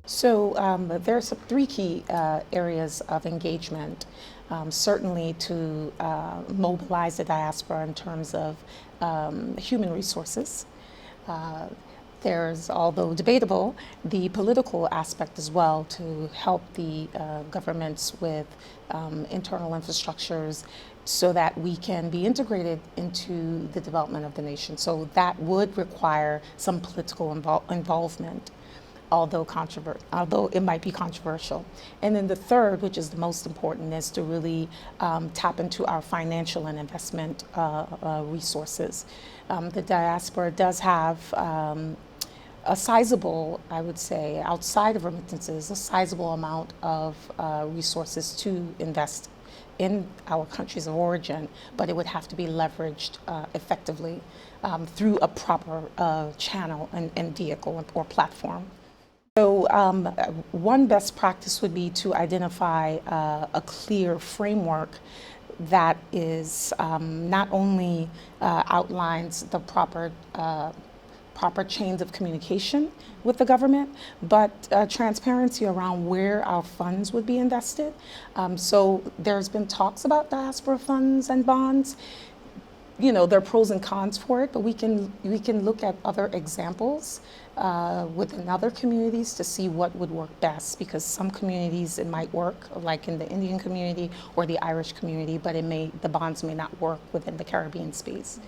So there's three key areas of engagement, certainly to mobilize the diaspora in terms of human resources. There's, although debatable, the political aspect as well to help the governments with internal infrastructures so that we can be integrated into the development of the nation. So that would require some political involvement, although it might be controversial. And then the third, which is the most important, is to really tap into our financial and investment resources. The diaspora does have a sizable, I would say, outside of remittances, a sizable amount of resources to invest in our countries of origin, but it would have to be leveraged effectively through a proper channel and vehicle or platform. So one best practice would be to identify a clear framework that is not only outlines the proper chains of communication with the government, but transparency around where our funds would be invested. So there's been talks about diaspora funds and bonds. You know, there are pros and cons for it, but we can look at other examples within other communities to see what would work best, because some communities it might work, like in the Indian community or the Irish community, but the bonds may not work within the Caribbean space.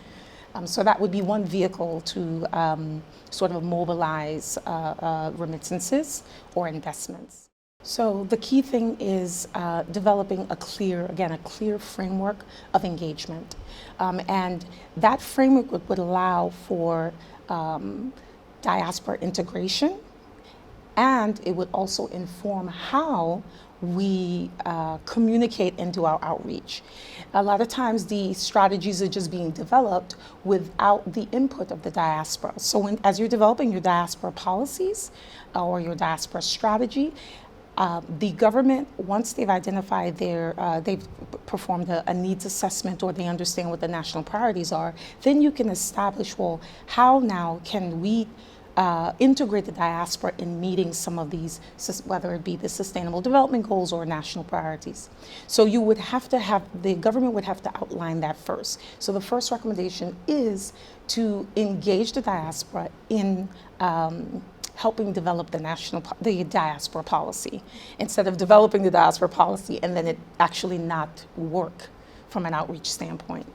So that would be one vehicle to sort of mobilize remittances or investments. So the key thing is developing a clear framework of engagement. And that framework would allow for diaspora integration, and it would also inform how we communicate and do our outreach. A lot of times the strategies are just being developed without the input of the diaspora. So as you're developing your diaspora policies or your diaspora strategy, the government, once they've identified they've performed a needs assessment, or they understand what the national priorities are, then you can establish, well, how now can we integrate the diaspora in meeting some of these, whether it be the Sustainable Development Goals or national priorities. So you would have to the government would have to outline that first. So the first recommendation is to engage the diaspora in helping develop the diaspora policy, instead of developing the diaspora policy and then it actually not work from an outreach standpoint.